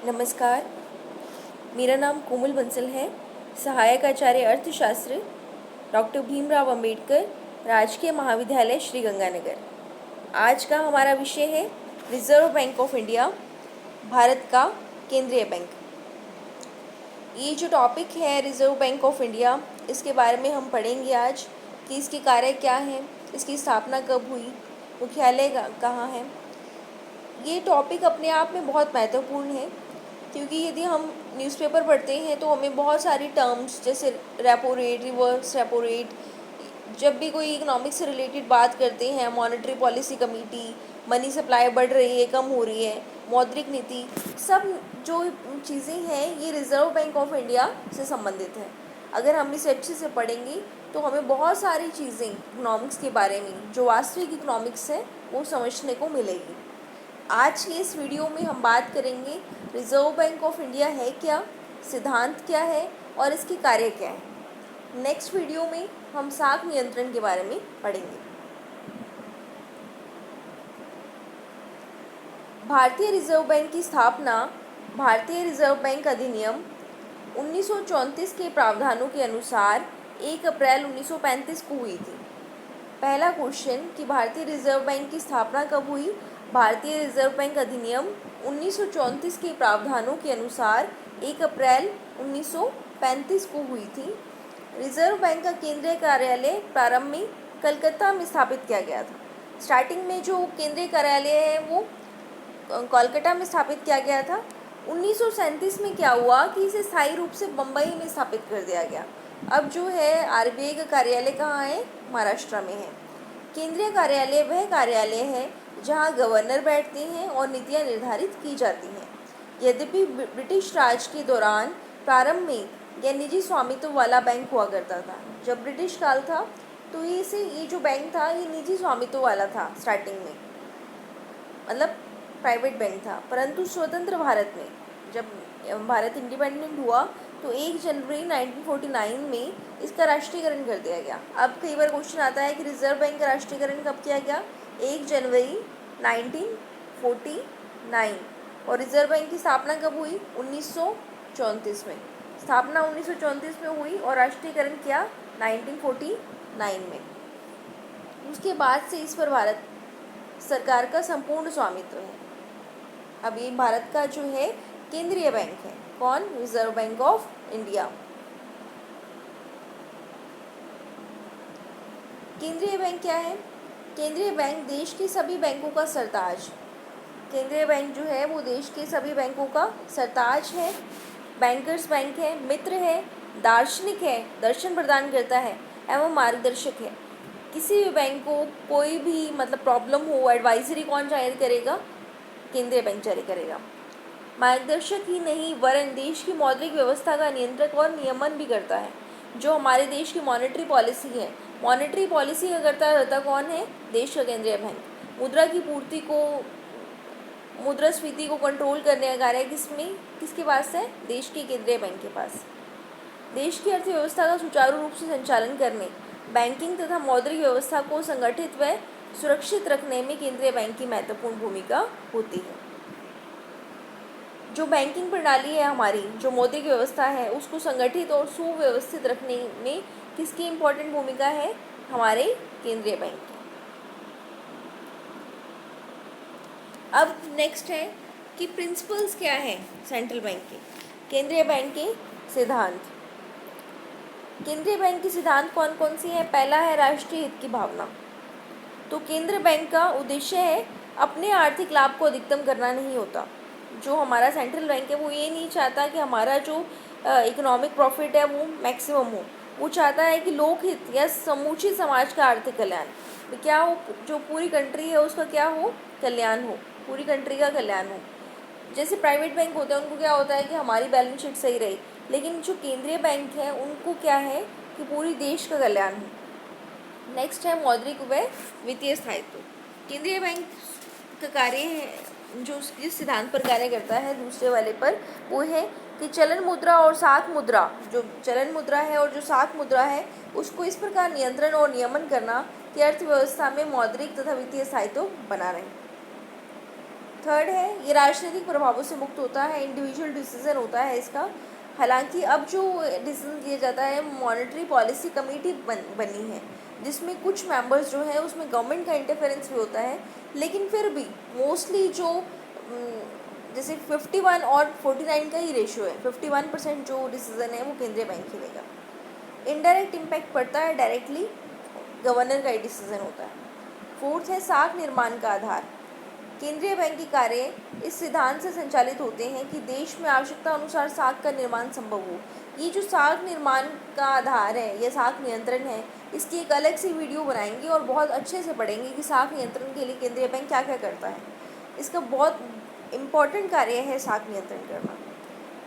नमस्कार, मेरा नाम कोमल बंसल है। सहायक आचार्य अर्थशास्त्र, डॉक्टर भीमराव अंबेडकर, राजकीय महाविद्यालय श्री गंगानगर। आज का हमारा विषय है reserve bank of India, Bharat का केंद्रीय बैंक। ये जो टॉपिक है रिजर्व बैंक ऑफ इंडिया, इसके बारे में हम पढ़ेंगे आज कि इसके कार्य क्या हैं, इसकी स्थापना कब हुई, मुख्यालय कहाँ है। ये टॉपिक अपने आप में बहुत महत्वपूर्ण है, क्योंकि यदि हम न्यूज़पेपर पढ़ते हैं तो हमें बहुत सारी टर्म्स जैसे repo rate, reverse repo rate, जब भी कोई इकोनॉमिक्स से रिलेटेड बात करते हैं, monetary policy committee, money supply बढ़ रही है, कम हो रही है, मौद्रिक नीति, सब जो चीज़ें हैं ये रिज़र्व बैंक ऑफ इंडिया से संबंधित है। अगर हम इसे अच्छे से पढ़ेंगे तो हमें बहुत सारी चीज़ें इकोनॉमिक्स के बारे में, जो वास्तविक इकोनॉमिक्स है, वो समझने को मिलेगी। आज की इस वीडियो में हम बात करेंगे रिजर्व बैंक ऑफ इंडिया है क्या, सिद्धांत क्या है और इसके कार्य क्या है। नेक्स्ट वीडियो में हम साख नियंत्रण के बारे में पढ़ेंगे। भारतीय रिजर्व बैंक की स्थापना भारतीय रिजर्व बैंक अधिनियम 1934 के प्रावधानों के अनुसार 1 अप्रैल 1935 को हुई थी। पहला क्वेश्चन कि भारतीय रिजर्व बैंक की स्थापना कब हुई। भारतीय रिजर्व बैंक अधिनियम 1934 के प्रावधानों के अनुसार 1 अप्रैल 1935 को हुई थी। रिजर्व बैंक का केंद्रीय कार्यालय प्रारंभ में कलकत्ता में स्थापित किया गया था। स्टार्टिंग में जो केंद्रीय कार्यालय है वो कोलकाता में स्थापित किया गया था। 1937 में क्या हुआ कि इसे स्थायी रूप से बम्बई में स्थापित कर दिया गया। अब जो है आरबीआई का कार्यालय कहाँ है, महाराष्ट्र में है। केंद्रीय कार्यालय वह कार्यालय है जहाँ गवर्नर बैठते हैं और नीतियाँ निर्धारित की जाती हैं। यद्यपि ब्रिटिश राज के दौरान प्रारंभ में यह निजी स्वामित्व वाला बैंक हुआ करता था। जब ब्रिटिश काल था तो ये जो बैंक था ये निजी स्वामित्व वाला था स्टार्टिंग में, मतलब प्राइवेट बैंक था। परंतु स्वतंत्र भारत में जब भारत इंडिपेंडेंट हुआ तो 1 जनवरी 1949 में इसका राष्ट्रीयकरण कर दिया गया। अब कई बार क्वेश्चन आता है कि रिजर्व बैंक का राष्ट्रीयकरण कब किया गया। 1 जनवरी 1949। और रिजर्व बैंक की स्थापना कब हुई, 1934 में। स्थापना 1934 में हुई और राष्ट्रीयकरण किया 1949 में। उसके बाद से इस पर भारत सरकार का संपूर्ण स्वामित्व है। अब ये भारत का जो है केंद्रीय बैंक है। कौन, रिजर्व बैंक ऑफ इंडिया। केंद्रीय बैंक क्या है। केंद्रीय बैंक देश के सभी बैंकों का सरताज। केंद्रीय बैंक जो है वो देश के सभी बैंकों का सरताज है। बैंकर्स बैंक है, मित्र है, दार्शनिक है, दर्शन प्रदान करता है एवं मार्गदर्शक है। किसी भी बैंक को कोई भी प्रॉब्लम हो, एडवाइजरी कौन जारी करेगा, केंद्रीय बैंक जारी करेगा। मार्गदर्शक ही नहीं वरन देश की मौद्रिक व्यवस्था का नियंत्रक और नियमन भी करता है। जो हमारे देश की मॉनेटरी पॉलिसी है, मॉनेटरी पॉलिसी का करता रहता कौन है, देश का केंद्रीय बैंक। मुद्रा की पूर्ति को, मुद्रास्फीति को कंट्रोल करने का कार्य किसके पास है, देश के केंद्रीय बैंक के पास। देश की अर्थव्यवस्था का सुचारू रूप से संचालन करने, बैंकिंग तथा मौद्रिक व्यवस्था को संगठित व सुरक्षित रखने में केंद्रीय बैंक की महत्वपूर्ण भूमिका होती है। जो बैंकिंग प्रणाली है हमारी, जो मौद्रिक व्यवस्था है, उसको संगठित और सुव्यवस्थित रखने में किसकी इम्पोर्टेंट भूमिका है, हमारे केंद्रीय बैंक की। अब नेक्स्ट है कि प्रिंसिपल्स क्या है सेंट्रल बैंक के, केंद्रीय बैंक के सिद्धांत। केंद्रीय बैंक के सिद्धांत कौन कौन सी हैं। पहला है राष्ट्रीय हित की भावना। तो केंद्रीय बैंक का उद्देश्य है अपने आर्थिक लाभ को अधिकतम करना नहीं होता। जो हमारा सेंट्रल बैंक है वो ये नहीं चाहता कि हमारा जो इकोनॉमिक प्रॉफिट है वो मैक्सिमम हो। वो चाहता है कि लोकहित या समूची समाज का आर्थिक कल्याण क्या हो, जो पूरी कंट्री है उसका क्या हो, कल्याण हो, पूरी कंट्री का कल्याण हो। जैसे प्राइवेट बैंक होते हैं उनको क्या होता है कि हमारी बैलेंस शीट सही रहे, लेकिन जो केंद्रीय बैंक है उनको क्या है कि पूरी देश का कल्याण हो। नेक्स्ट है मौद्रिक व वित्तीय स्थायित्व। केंद्रीय बैंक का कार्य है जो जिस सिद्धांत पर कार्य करता है दूसरे वाले पर, वो है कि चलन मुद्रा और साख मुद्रा, जो चलन मुद्रा है और जो साख मुद्रा है, उसको इस प्रकार नियंत्रण और नियमन करना कि अर्थव्यवस्था में मौद्रिक तथा वित्तीय स्थायित्व बना रहे। थर्ड है ये राजनीतिक प्रभावों से मुक्त होता है, इंडिविजुअल डिसीजन होता है इसका। हालांकि अब जो डिसीजन लिया जाता है मॉनेटरी पॉलिसी कमेटी बनी है, जिसमें कुछ मेंबर्स जो है उसमें गवर्नमेंट का इंटरफेरेंस भी होता है, लेकिन फिर भी मोस्टली जो जैसे 51 और 49 का ही रेशियो है, 51% जो डिसीजन है वो केंद्रीय बैंक ही लेगा। इनडायरेक्ट इम्पैक्ट पड़ता है, डायरेक्टली गवर्नर का ही डिसीजन होता है। फोर्थ है साख निर्माण का आधार। केंद्रीय बैंक के कार्य इस सिद्धांत से संचालित होते हैं कि देश में आवश्यकता अनुसार साख का निर्माण संभव हो। ये जो साख निर्माण का आधार है या साख नियंत्रण है, इसकी एक अलग सी वीडियो बनाएंगे और बहुत अच्छे से पढ़ेंगे कि साख नियंत्रण के लिए केंद्रीय बैंक क्या क्या करता है। इसका बहुत इम्पॉर्टेंट कार्य है साख नियंत्रण करना।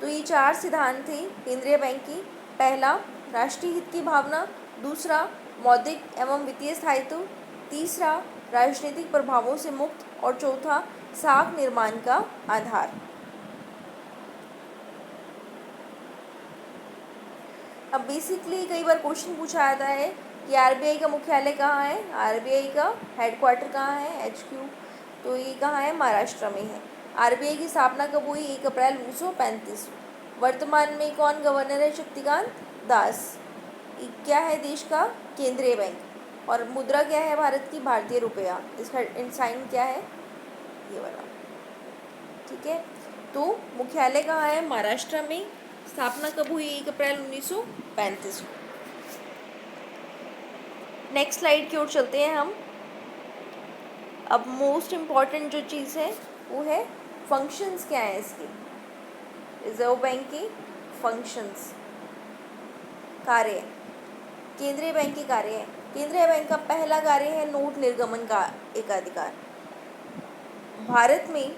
तो ये 4 सिद्धांत थे केंद्रीय बैंक की। पहला, राष्ट्रीय हित की भावना। दूसरा, मौद्रिक एवं वित्तीय स्थायित्व। तीसरा, राजनीतिक प्रभावों से मुक्त। और चौथा, साख निर्माण का आधार। अब बेसिकली कई बार क्वेश्चन पूछा जाता है कि आरबीआई का मुख्यालय कहाँ है, आरबीआई का हेडक्वार्टर कहाँ है, HQ, तो ये कहाँ है, महाराष्ट्र में है। आरबीआई की स्थापना कब हुई, 1 अप्रैल 1935। वर्तमान में कौन गवर्नर है, शक्तिकांत दास। क्या है देश का, केंद्रीय बैंक। और मुद्रा क्या है भारत की, भारतीय रुपया। इसका साइन क्या है, ये वाला, ठीक है। तो मुख्यालय कहाँ है, महाराष्ट्र में। स्थापना कब हुई, 1 अप्रैल 1935। नेक्स्ट स्लाइड की ओर चलते हैं हम। अब मोस्ट इम्पॉर्टेंट जो चीज़ है वो है फंक्शंस क्या है इसके, रिजर्व बैंक के फंक्शंस, कार्य। केंद्रीय बैंक के कार्य है। केंद्रीय बैंक का पहला कार्य है नोट निर्गमन का एकाधिकार। भारत में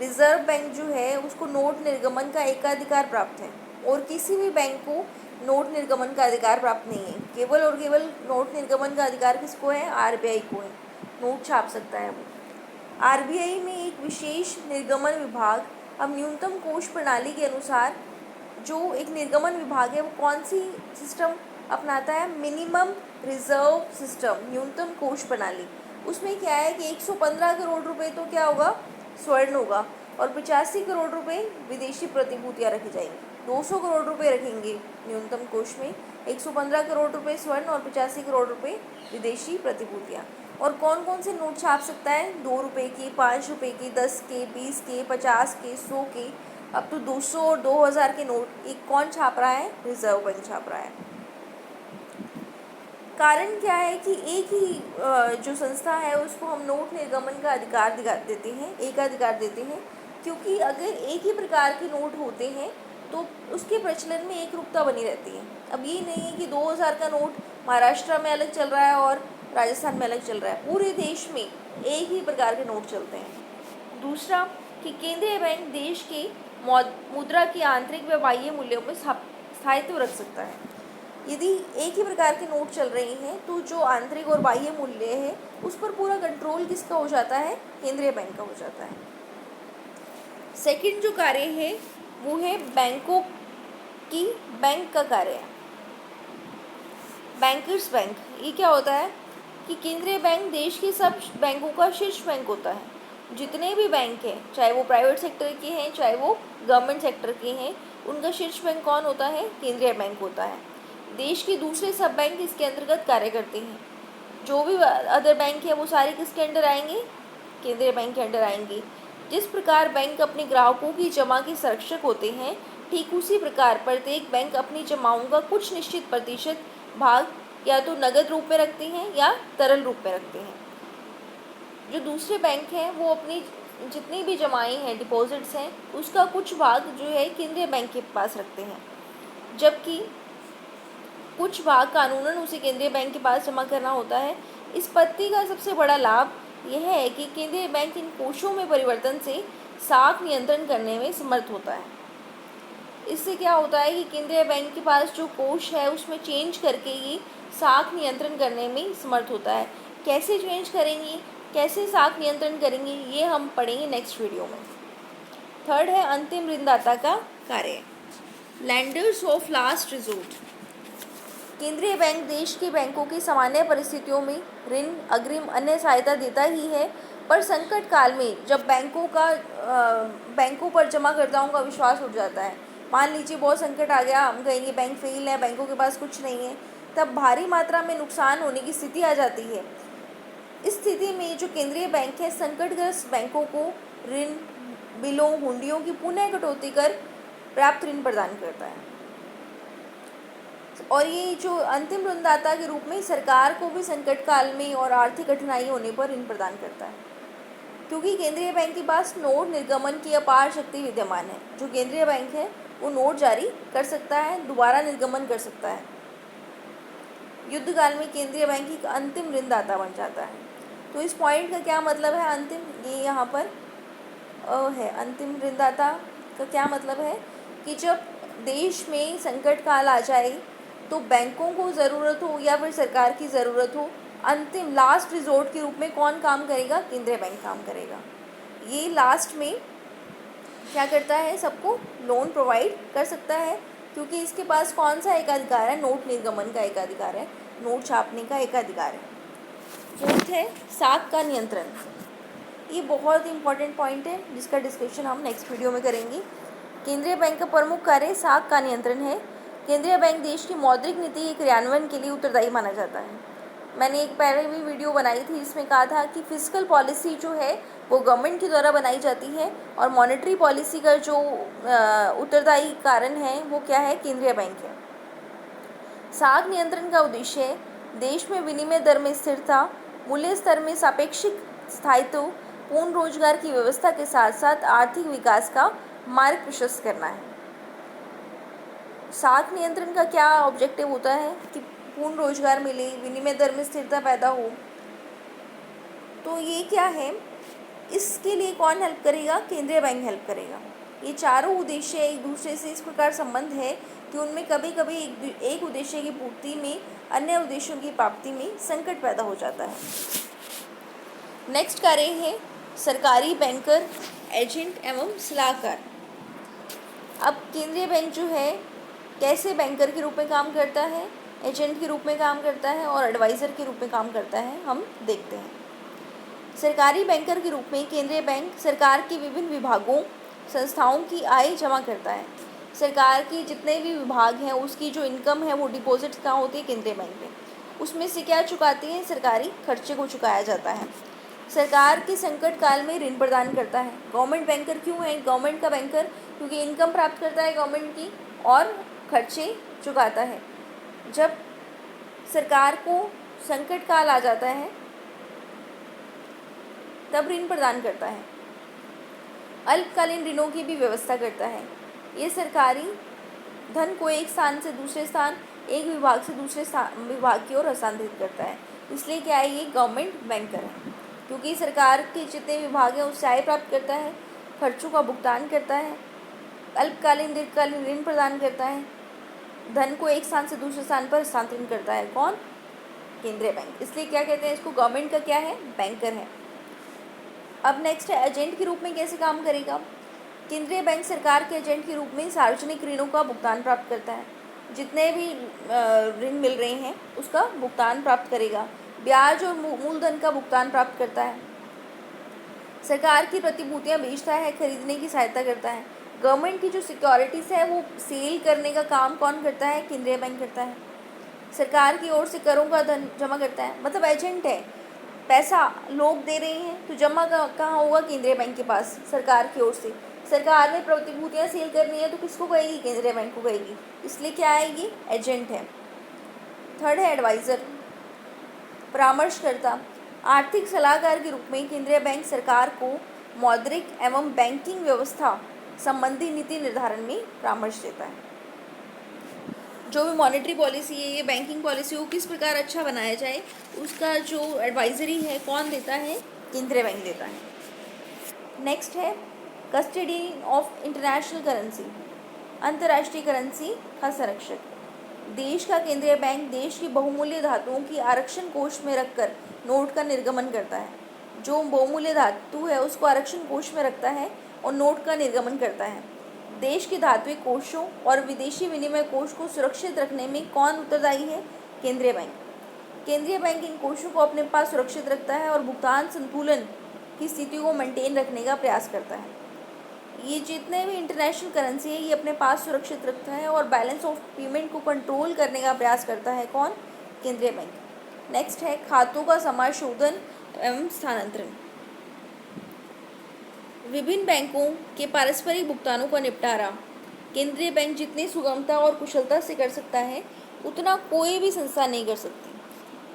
रिजर्व बैंक जो है उसको नोट निर्गमन का एकाधिकार प्राप्त है, और किसी भी बैंक को नोट निर्गमन का अधिकार प्राप्त नहीं है। केवल और केवल नोट निर्गमन का अधिकार किसको है, आरबीआई को है। नोट छाप सकता है वो। आरबीआई में एक विशेष निर्गमन विभाग। अब न्यूनतम कोष प्रणाली के अनुसार जो एक निर्गमन विभाग है वो कौन सी सिस्टम अपनाता है, मिनिमम रिजर्व सिस्टम, न्यूनतम कोष प्रणाली। उसमें क्या है कि 115 करोड़ रुपए तो क्या होगा, स्वर्ण होगा, और 85 करोड़ रुपए विदेशी प्रतिभूतियाँ रखी जाएंगी। 200 करोड़ रुपए रखेंगे न्यूनतम कोष में, 115 करोड़ रुपए स्वर्ण और 85 करोड़ रुपए विदेशी प्रतिभूतियाँ। और कौन कौन से नोट छाप सकता है, 2 रुपये के, 5 रुपये के, 10 के, 20 के, 50 के, 100 के, अब तो 200 और 2000 के नोट एक कौन छाप रहा है, रिजर्व बैंक छाप रहा है। कारण क्या है कि एक ही जो संस्था है उसको हम नोट निर्गमन का अधिकार देते हैं, एकाधिकार देते हैं, क्योंकि अगर एक ही प्रकार के नोट होते हैं तो उसके प्रचलन में एक रूपता बनी रहती है। अब ये नहीं है कि 2000 का नोट महाराष्ट्र में अलग चल रहा है और राजस्थान में अलग चल रहा है, पूरे देश में एक ही प्रकार के नोट चलते हैं। दूसरा कि केंद्रीय बैंक देश के मुद्रा के आंतरिक व बाह्य मूल्यों में स्थायित्व रख सकता है। यदि एक ही प्रकार के नोट चल रहे हैं तो जो आंतरिक और बाह्य मूल्य है उस पर पूरा कंट्रोल किसका हो जाता है, केंद्रीय बैंक का हो जाता है। सेकंड जो कार्य है वो है बैंकों की, बैंक का कार्य है, बैंकर्स बैंक। ये क्या होता है कि केंद्रीय बैंक देश के सब बैंकों का शीर्ष बैंक होता है। जितने भी बैंक हैं, चाहे वो प्राइवेट सेक्टर के हैं चाहे वो गवर्नमेंट सेक्टर के हैं, उनका शीर्ष बैंक कौन होता है, केंद्रीय बैंक होता है। देश के दूसरे सब बैंक इसके अंतर्गत कार्य करते हैं। जो भी अदर बैंक है वो सारे किसके अंडर आएंगे, केंद्रीय बैंक के अंडर आएंगे। जिस प्रकार बैंक अपने ग्राहकों की जमा के संरक्षक होते हैं, ठीक उसी प्रकार प्रत्येक बैंक अपनी जमाओं का कुछ निश्चित प्रतिशत भाग या तो नगद रूप में रखते हैं या तरल रूप में रखते हैं। जो दूसरे बैंक हैं वो अपनी जितनी भी जमाएं हैं, डिपॉजिट्स हैं, उसका कुछ भाग जो है केंद्रीय बैंक के पास रखते हैं, जबकि कुछ भाग कानूनन उसे केंद्रीय बैंक के पास जमा करना होता है। इस पद्धति का सबसे बड़ा लाभ यह है कि केंद्रीय बैंक इन कोषों में परिवर्तन से साख नियंत्रण करने में समर्थ होता है। इससे क्या होता है कि केंद्रीय बैंक के पास जो कोष है उसमें चेंज करके ये साख नियंत्रण करने में समर्थ होता है। कैसे चेंज करेंगे, कैसे साख नियंत्रण करेंगे, ये हम पढ़ेंगे नेक्स्ट वीडियो में। थर्ड है अंतिम ऋणदाता का कार्य, लैंडर्स ऑफ लास्ट रिजोर्ट। केंद्रीय बैंक देश के बैंकों की सामान्य परिस्थितियों में ऋण, अग्रिम, अन्य सहायता देता ही है, पर संकट काल में जब बैंकों पर जमाकर्ताओं का विश्वास उठ जाता है, मान लीजिए बहुत संकट आ गया, हम कहेंगे बैंक फेल है, बैंकों के पास कुछ नहीं है, तब भारी मात्रा में नुकसान होने की स्थिति आ जाती है। इस स्थिति में जो केंद्रीय बैंक है संकटग्रस्त बैंकों को ऋण, बिलों, हुंडियों की पुनः कटौती कर प्राप्त ऋण प्रदान करता है। और ये जो अंतिम ऋणदाता के रूप में सरकार को भी संकट काल में और आर्थिक कठिनाई होने पर ऋण प्रदान करता है, क्योंकि केंद्रीय बैंक के पास नोट निर्गमन की अपार शक्ति विद्यमान है। जो केंद्रीय बैंक है वो नोट जारी कर सकता है, दोबारा निर्गमन कर सकता है। युद्ध काल में केंद्रीय बैंक एक अंतिम ऋणदाता बन जाता है। तो इस पॉइंट का क्या मतलब है? अंतिम, ये यहाँ पर है अंतिम ऋणदाता का क्या मतलब है कि जब देश में संकट काल आ जाए तो बैंकों को ज़रूरत हो या फिर सरकार की ज़रूरत हो, अंतिम लास्ट रिजोर्ट के रूप में कौन काम करेगा? केंद्रीय बैंक काम करेगा। ये लास्ट में क्या करता है? सबको लोन प्रोवाइड कर सकता है, क्योंकि इसके पास कौन सा एकाधिकार है? नोट निर्गमन का एकाधिकार है, नोट छापने का एकाधिकार है। फोर्थ है साख का नियंत्रण। ये बहुत इंपॉर्टेंट पॉइंट है जिसका डिस्कशन हम नेक्स्ट वीडियो में करेंगे। केंद्रीय बैंक का प्रमुख कार्य साख का नियंत्रण है। केंद्रीय बैंक देश की मौद्रिक नीति के क्रियान्वयन के लिए उत्तरदायी माना जाता है। मैंने एक पहले भी वीडियो बनाई थी जिसमें कहा था कि फिजिकल पॉलिसी जो है वो गवर्नमेंट के द्वारा बनाई जाती है, और मॉनेटरी पॉलिसी का जो उत्तरदायी कारण है वो क्या है? केंद्रीय बैंक है। साख नियंत्रण का उद्देश्य है देश में विनिमय दर में स्थिरता, मूल्य स्तर में सापेक्षिक स्थायित्व, पूर्ण रोजगार की व्यवस्था के साथ साथ आर्थिक विकास का मार्ग प्रशस्त करना है। साख नियंत्रण का क्या ऑब्जेक्टिव होता है? कि पूर्ण रोजगार मिले, विनिमय दर में स्थिरता पैदा हो। तो ये क्या है? इसके लिए कौन हेल्प करेगा? केंद्रीय बैंक हेल्प करेगा। ये चारों उद्देश्य एक दूसरे से इस प्रकार संबंध है कि उनमें कभी कभी एक उद्देश्य की पूर्ति में अन्य उद्देश्यों की प्राप्ति में संकट पैदा हो जाता है। नेक्स्ट कार्य है सरकारी बैंकर, एजेंट एवं सलाहकार। अब केंद्रीय बैंक जो है कैसे बैंकर के रूप में काम करता है, एजेंट के रूप में काम करता है और एडवाइज़र के रूप में काम करता है, हम देखते हैं। सरकारी बैंकर के रूप में केंद्रीय बैंक सरकार के विभिन्न विभागों, संस्थाओं की आय जमा करता है। सरकार की जितने भी विभाग हैं उसकी जो इनकम है वो डिपॉजिट कहाँ होती है? केंद्रीय बैंक में। उसमें से क्या चुकाती है? सरकारी खर्चे को चुकाया जाता है। सरकार के संकट काल में ऋण प्रदान करता है। गवर्नमेंट बैंकर क्यों है? गवर्नमेंट का बैंकर क्योंकि इनकम प्राप्त करता है गवर्नमेंट की और खर्चे चुकाता है। जब सरकार को संकट काल आ जाता है तब ऋण प्रदान करता है। अल्पकालीन ऋणों की भी व्यवस्था करता है। ये सरकारी धन को एक स्थान से दूसरे स्थान, एक विभाग से दूसरे विभाग की ओर हस्तांतरित करता है। इसलिए क्या है? ये गवर्नमेंट बैंकर है, क्योंकि सरकार के जितने विभाग हैं उससे आय प्राप्त करता है, खर्चों का भुगतान करता है, अल्पकालीन दीर्घकालीन ऋण प्रदान करता है, धन को एक स्थान से दूसरे स्थान पर हस्तांतरण करता है। कौन? केंद्रीय बैंक। इसलिए क्या कहते हैं इसको? गवर्नमेंट का क्या है? बैंकर है। अब नेक्स्ट है एजेंट के रूप में कैसे काम करेगा? केंद्रीय बैंक सरकार के एजेंट के रूप में सार्वजनिक ऋणों का भुगतान प्राप्त करता है। जितने भी ऋण मिल रहे हैं उसका भुगतान प्राप्त करेगा। ब्याज और मूलधन का भुगतान प्राप्त करता है। सरकार की प्रतिभूतियां बेचता है, खरीदने की सहायता करता है। गवर्नमेंट की जो सिक्योरिटीज़ है वो सेल करने का काम कौन करता है? केंद्रीय बैंक करता है। सरकार की ओर से करों का धन जमा करता है, मतलब एजेंट है। पैसा लोग दे रहे हैं तो जमा कहाँ होगा? केंद्रीय बैंक के पास, सरकार की ओर से। सरकार ने प्रतिभूतियां सेल करनी है तो किसको कहेगी? केंद्रीय बैंक को कहेगी। इसलिए क्या आएगी? एजेंट है। थर्ड है एडवाइज़र, परामर्शकर्ता। आर्थिक सलाहकार के रूप में केंद्रीय बैंक सरकार को मौद्रिक एवं बैंकिंग व्यवस्था संबंधी नीति निर्धारण में परामर्श देता है। जो भी मॉनेटरी पॉलिसी है, ये बैंकिंग पॉलिसी को किस प्रकार अच्छा बनाया जाए, उसका जो एडवाइजरी है कौन देता है? केंद्रीय बैंक देता है। नेक्स्ट है कस्टडी ऑफ इंटरनेशनल करेंसी, अंतर्राष्ट्रीय करेंसी का संरक्षक। देश का केंद्रीय बैंक देश की बहुमूल्य धातुओं की आरक्षण कोष में रखकर नोट का निर्गमन करता है। जो बहुमूल्य धातु है उसको आरक्षण कोष में रखता है और नोट का निर्गमन करता है। देश के धात्विक कोषों और विदेशी विनिमय कोष को सुरक्षित रखने में कौन उत्तरदायी है? केंद्रीय बैंक। केंद्रीय बैंक इन कोषों को अपने पास सुरक्षित रखता है और भुगतान संतुलन की स्थिति को मेंटेन रखने का प्रयास करता है। ये जितने भी इंटरनेशनल करेंसी है ये अपने पास सुरक्षित रखता है और बैलेंस ऑफ पेमेंट को कंट्रोल करने का प्रयास करता है। कौन? केंद्रीय बैंक। नेक्स्ट है खातों का समाशोधन एवं स्थानांतरण। विभिन्न बैंकों के पारस्परिक भुगतानों का निपटारा केंद्रीय बैंक जितनी सुगमता और कुशलता से कर सकता है उतना कोई भी संस्था नहीं कर सकती।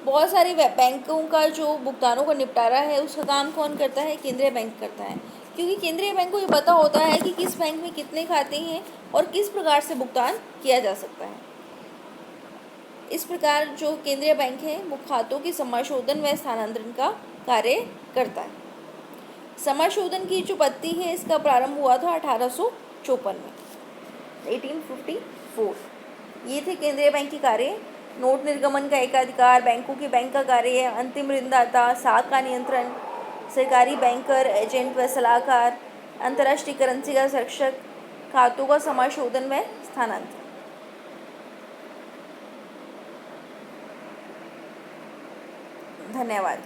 बहुत सारे बैंकों का जो भुगतानों का निपटारा है उसका काम कौन करता है? केंद्रीय बैंक करता है, क्योंकि केंद्रीय बैंक को ये पता होता है कि किस बैंक में कितने खाते हैं और किस प्रकार से भुगतान किया जा सकता है। इस प्रकार जो केंद्रीय बैंक है वो खातों की समाशोधन व स्थानांतरण का कार्य करता है। समाशोधन की जो पद्धति है इसका प्रारंभ हुआ था 1854 में, 1854। ये थे केंद्रीय बैंक के कार्य। नोट निर्गमन का एकाधिकार, बैंकों के बैंक का कार्य, अंतिम ऋणदाता, साख का नियंत्रण, सरकारी बैंकर, एजेंट व सलाहकार, अंतर्राष्ट्रीय करेंसी का संरक्षक, खातों का समाशोधन व स्थानांतरण। धन्यवाद।